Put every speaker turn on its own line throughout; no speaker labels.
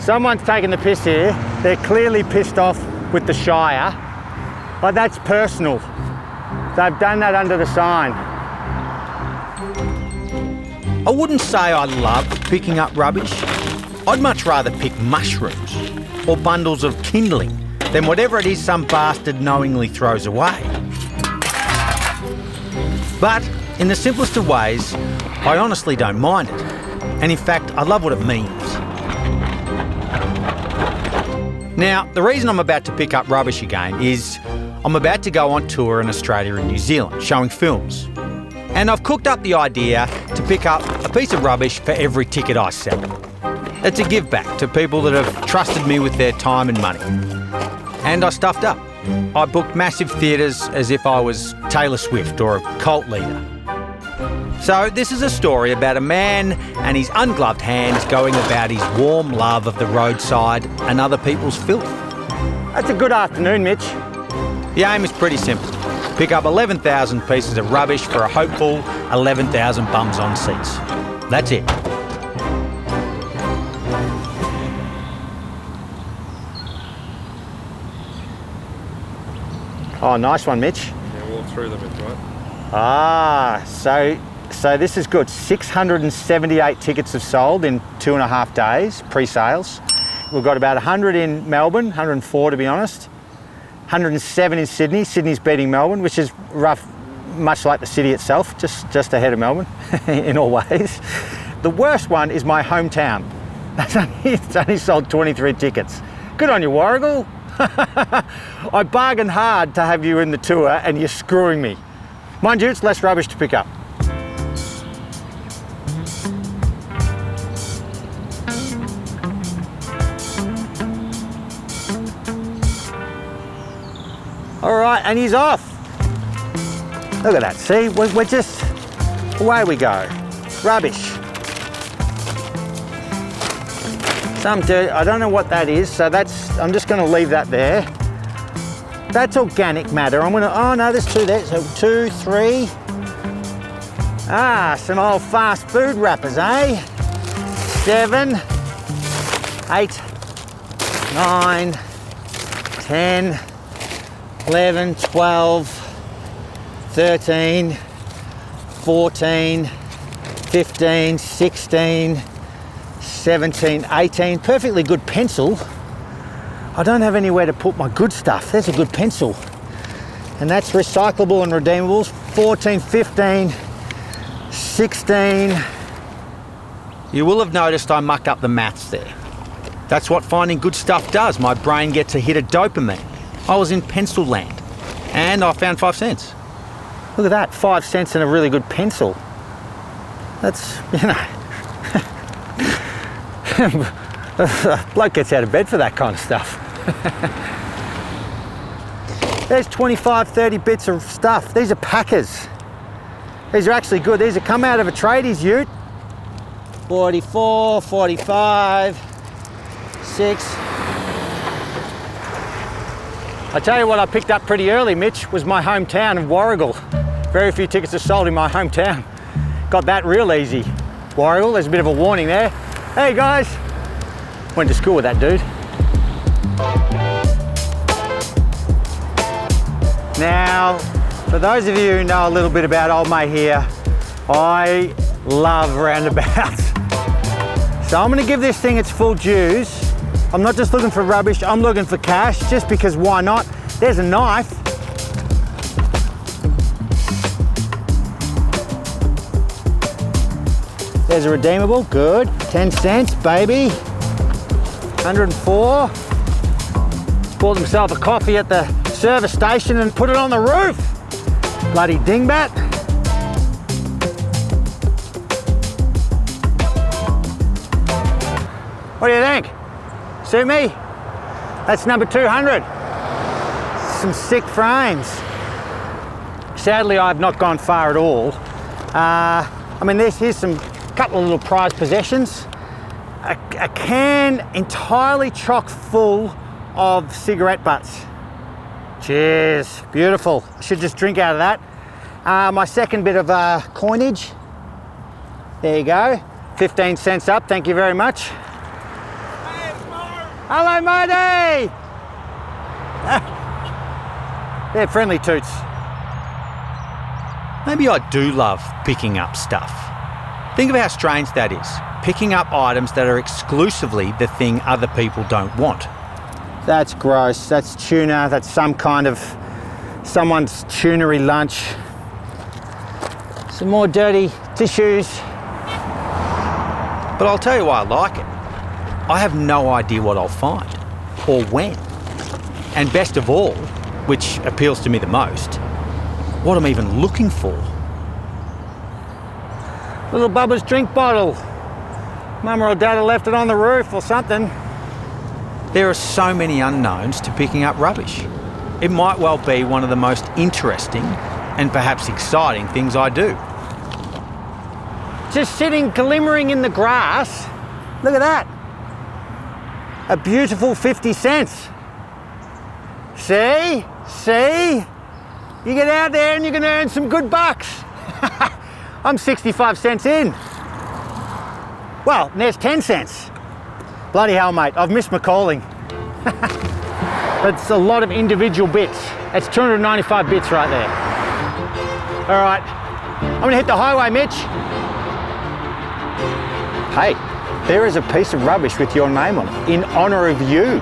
Someone's taking the piss here. They're clearly pissed off with the Shire, but that's personal. They've done that under the sign.
I wouldn't say I love picking up rubbish. I'd much rather pick mushrooms or bundles of kindling than whatever it is some bastard knowingly throws away. But in the simplest of ways, I honestly don't mind it. And in fact, I love what it means. Now, the reason I'm about to pick up rubbish again is I'm about to go on tour in Australia and New Zealand, showing films. And I've cooked up the idea to pick up a piece of rubbish for every ticket I sell. It's a give back to people that have trusted me with their time and money. And I stuffed up. I booked massive theatres as if I was Taylor Swift or a cult leader. So this is a story about a man and his ungloved hands going about his warm love of the roadside and other people's filth.
That's a good afternoon, Mitch.
The aim is pretty simple. Pick up 11,000 pieces of rubbish for a hopeful 11,000 bums on seats. That's it.
Oh, nice one, Mitch.
Yeah, walk through them if you want.
Ah, so this is good. 678 tickets have sold in 2.5 days, pre-sales. We've got about 100 in Melbourne, 104 to be honest. 107 in Sydney. Sydney's beating Melbourne, which is rough, much like the city itself, just ahead of Melbourne in all ways. The worst one is my hometown. It's only sold 23 tickets. Good on you, Warrigal. I bargained hard to have you in the tour and you're screwing me. Mind you, it's less rubbish to pick up. All right, and he's off. Look at that, see? We're just, away we go. Rubbish. Some dirt, I don't know what that is, so I'm just gonna leave that there. That's organic matter. Oh no, there's 2 there, so 2, 3. Ah, some old fast food wrappers, eh? 7, 8, 9, 10, 11, 12, 13, 14, 15, 16, 17, 18. Perfectly good pencil. I don't have anywhere to put my good stuff. There's a good pencil. And that's recyclable and redeemables. 14, 15, 16.
You will have noticed I mucked up the maths there. That's what finding good stuff does. My brain gets a hit of dopamine. I was in pencil land and I found 5 cents.
Look at that, 5 cents and a really good pencil. That's, you know, bloke gets out of bed for that kind of stuff. There's 25, 30 bits of stuff. These are packers. These are actually good. These have come out of a tradies ute. 44, 45, 6. I tell you what I picked up pretty early, Mitch, was my hometown of Warrigal. Very few tickets are sold in my hometown. Got that real easy. Warrigal, there's a bit of a warning there. Hey guys, went to school with that dude. Now, for those of you who know a little bit about old mate here, I love roundabouts. So I'm gonna give this thing its full dues. I'm not just looking for rubbish, I'm looking for cash, just because why not? There's a knife. There's a redeemable, good. 10 cents, baby. 104. Bought himself a coffee at the service station and put it on the roof. Bloody dingbat. What do you think? Suit me? That's number 200. Some sick frames. Sadly, I've not gone far at all. I mean, here's some couple of little prized possessions. A can entirely chock full of cigarette butts. Cheers, beautiful. I should just drink out of that. My second bit of coinage. There you go. 15 cents up, thank you very much. Hello, matey! They're friendly toots.
Maybe I do love picking up stuff. Think of how strange that is, picking up items that are exclusively the thing other people don't want.
That's gross. That's tuna. That's some kind of someone's tunery lunch. Some more dirty tissues.
But I'll tell you why I like it. I have no idea what I'll find, or when. And best of all, which appeals to me the most, what I'm even looking for.
Little Bubba's drink bottle. Mama or Dad left it on the roof or something.
There are so many unknowns to picking up rubbish. It might well be one of the most interesting and perhaps exciting things I do.
Just sitting glimmering in the grass. Look at that. A beautiful 50 cents. See? See? You get out there and you can earn some good bucks. I'm 65 cents in. Well, there's 10 cents. Bloody hell, mate, I've missed my calling. That's a lot of individual bits. That's 295 bits right there. All right, I'm gonna hit the highway, Mitch. Hey, there is a piece of rubbish with your name on it, in honour of you.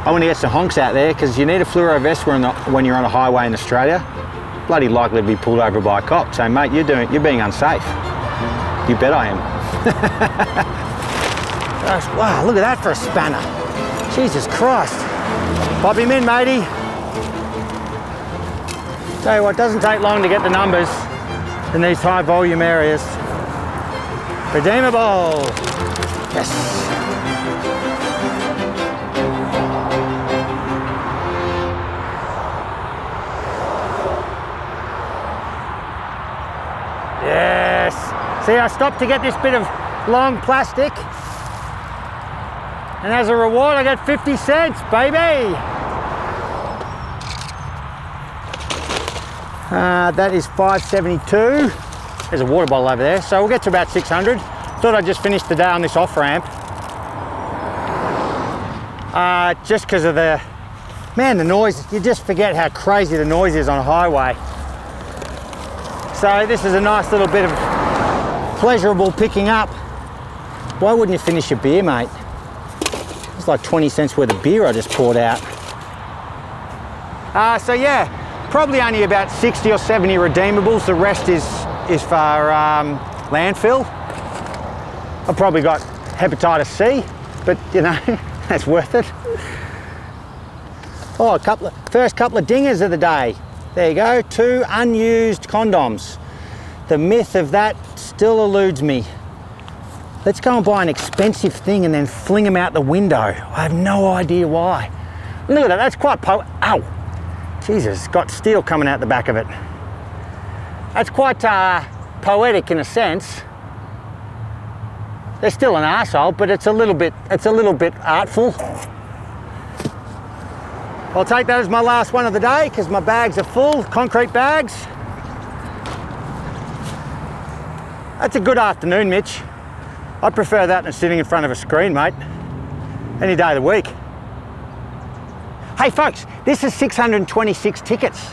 I want to get some honks out there because you need a fluoro vest when you're on a highway in Australia. Bloody likely to be pulled over by a cop. So, mate, you're being unsafe. You bet I am. Wow, look at that for a spanner. Jesus Christ. Pop him in, matey. Tell you what, it doesn't take long to get the numbers in these high volume areas. Redeemable. Yes. Yes. See, I stopped to get this bit of long plastic. And as a reward, I get 50 cents, baby. That is $5.72. There's a water bottle over there, so we'll get to about 600. Thought I'd just finish the day on this off ramp. Just because of the noise. You just forget how crazy the noise is on a highway. So this is a nice little bit of pleasurable picking up. Why wouldn't you finish your beer, mate? It's like 20 cents worth of beer I just poured out. So yeah, probably only about 60 or 70 redeemables. The rest is for landfill. I've probably got hepatitis C, but you know, that's worth it. Oh, first couple of dingers of the day. There you go, 2 unused condoms. The myth of that still eludes me. Let's go and buy an expensive thing and then fling them out the window. I have no idea why. Look at that, that's quite ow. Jesus, it's got steel coming out the back of it. That's quite poetic in a sense. They're still an arsehole, but it's a little bit artful. I'll take that as my last one of the day because my bags are full, concrete bags. That's a good afternoon, Mitch. I prefer that than sitting in front of a screen, mate. Any day of the week. Hey folks, this is 626 tickets.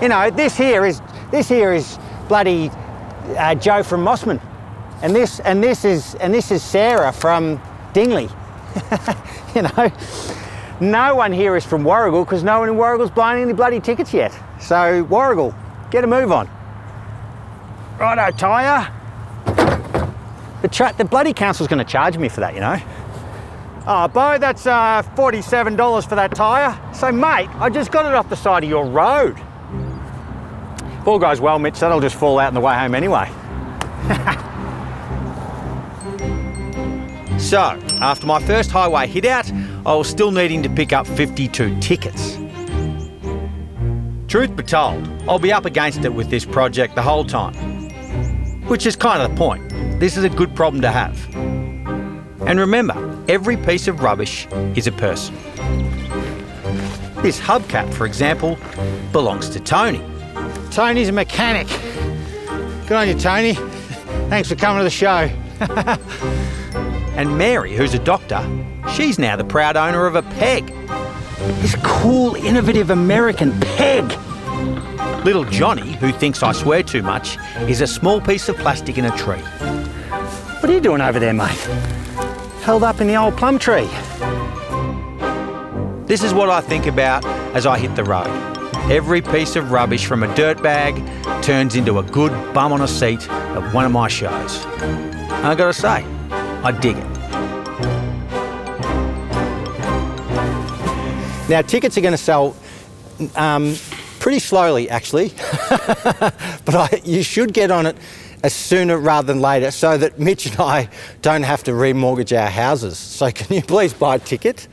You know, this here is bloody Joe from Mossman, and this is Sarah from Dingley. You know, no one here is from Warrigal because no one in Warrigal's buying any bloody tickets yet. So Warrigal, get a move on. Righto, tyre. The bloody council's going to charge me for that, you know. Oh, Beau, that's $47 for that tyre. So, mate, I just got it off the side of your road. If all goes well, Mitch, that'll just fall out on the way home anyway.
So, after my first highway hit out, I was still needing to pick up 52 tickets. Truth be told, I'll be up against it with this project the whole time. Which is kind of the point. This is a good problem to have. And remember, every piece of rubbish is a person. This hubcap, for example, belongs to Tony.
Tony's a mechanic. Good on you, Tony. Thanks for coming to the show.
And Mary, who's a doctor, she's now the proud owner of a peg.
This cool, innovative American peg.
Little Johnny, who thinks I swear too much, is a small piece of plastic in a tree.
What are you doing over there, mate? Held up in the old plum tree.
This is what I think about as I hit the road. Every piece of rubbish from a dirt bag turns into a good bum on a seat at one of my shows. And I gotta say, I dig it.
Now, tickets are going to sell pretty slowly, actually, but you should get on it as sooner rather than later so that Mitch and I don't have to remortgage our houses. So can you please buy a ticket?